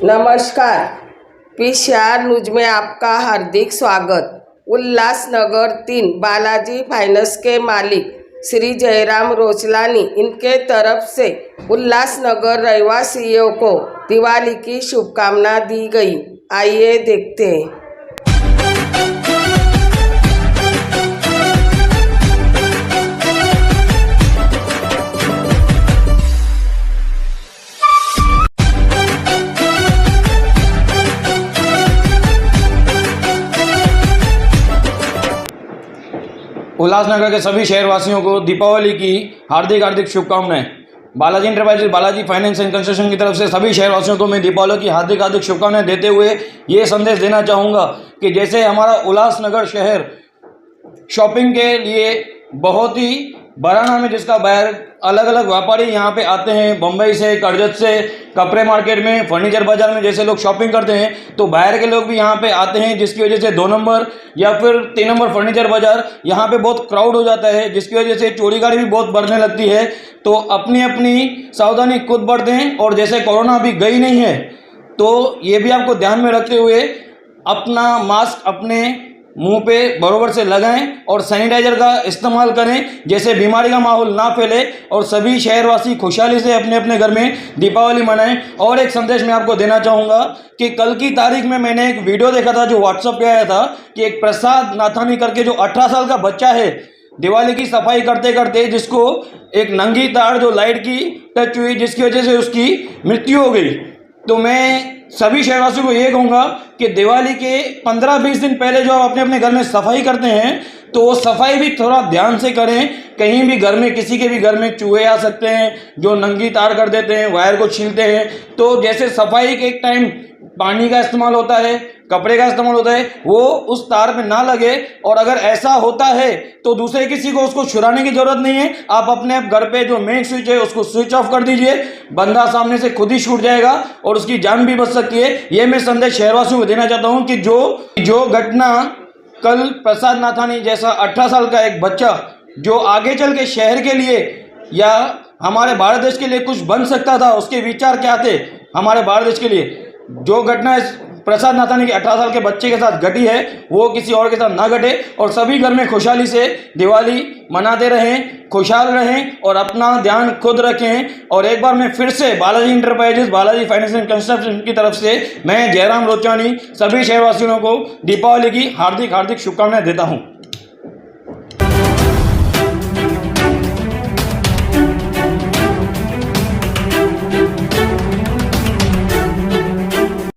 नमस्कार, PCR news में आपका हार्दिक स्वागत। उल्लासनगर 3 बालाजी फाइनेंस के मालिक श्री जयराम रोचलानी इनके तरफ से उल्लासनगर रहवासियों को दिवाली की शुभकामना दी गई। आइए देखते हैं। उल्लासनगर के सभी शहरवासियों को दीपावली की हार्दिक शुभकामनाएं। Balaji enterprises, Balaji finance and construction की तरफ से सभी शहरवासियों को मैं दीपावली की हार्दिक शुभकामनाएं देते हुए ये संदेश देना चाहूँगा कि जैसे हमारा उल्लासनगर शहर शॉपिंग के लिए बहुत ही बड़ा नाम है, जिसका बाहर अलग अलग व्यापारी यहाँ पे आते हैं, बम्बई से, करजत से, कपड़े मार्केट में, फर्नीचर बाजार में जैसे लोग शॉपिंग करते हैं, तो बाहर के लोग भी यहाँ पे आते हैं, जिसकी वजह से 2 नंबर या फिर 3 नंबर फर्नीचर बाजार यहाँ पे बहुत क्राउड हो जाता है, जिसकी वजह से चोरी गाड़ी भी बहुत बढ़ने लगती है। तो अपनी अपनी सावधानी खुद बरतें, और जैसे कोरोना अभी गई नहीं है तो ये भी आपको ध्यान में रखते हुए अपना मास्क अपने मुंह पे बरोबर से लगाएं और सैनिटाइजर का इस्तेमाल करें, जैसे बीमारी का माहौल ना फैले और सभी शहरवासी खुशहाली से अपने अपने घर में दीपावली मनाएं। और एक संदेश मैं आपको देना चाहूँगा कि कल की तारीख में मैंने एक वीडियो देखा था जो व्हाट्सएप पे आया था कि एक प्रसाद नाथानी करके जो 18 साल का बच्चा है, दिवाली की सफाई करते करते जिसको एक नंगी तार जो लाइट की टच हुई, जिसकी वजह से उसकी मृत्यु हो गई। तो मैं सभी शहरवासियों को ये कहूँगा कि दिवाली के 15-20 दिन पहले जो आप अपने अपने घर में सफाई करते हैं तो वो सफाई भी थोड़ा ध्यान से करें। कहीं भी घर में, किसी के भी घर में चूहे आ सकते हैं जो नंगी तार कर देते हैं, वायर को छीलते हैं। तो जैसे सफाई के एक टाइम पानी का इस्तेमाल होता है, कपड़े का इस्तेमाल होता है, वो उस तार पे ना लगे। और अगर ऐसा होता है तो दूसरे किसी को उसको छुड़ाने की जरूरत नहीं है, आप अपने घर पे जो मेन स्विच है उसको स्विच ऑफ कर दीजिए, बंदा सामने से खुद ही छूट जाएगा और उसकी जान भी बच सकती है। ये मैं संदेश शहरवासियों को देना चाहता हूँ कि जो घटना कल प्रसाद नाथानी जैसा 18 साल का एक बच्चा जो आगे चल के शहर के लिए या हमारे भारत देश के लिए कुछ बन सकता था, उसके विचार क्या थे हमारे भारत देश के लिए, जो घटना इस प्रसाद नाथानी के 18 साल के बच्चे के साथ घटी है वो किसी और के साथ ना घटे। और सभी घर में खुशहाली से दिवाली मनाते रहें, खुशहाल रहें और अपना ध्यान खुद रखें। और एक बार मैं फिर से Balaji enterprises, Balaji finance and construction की तरफ से मैं जयराम रोचलानी सभी शहरवासियों को दीपावली की हार्दिक शुभकामनाएं देता हूँ।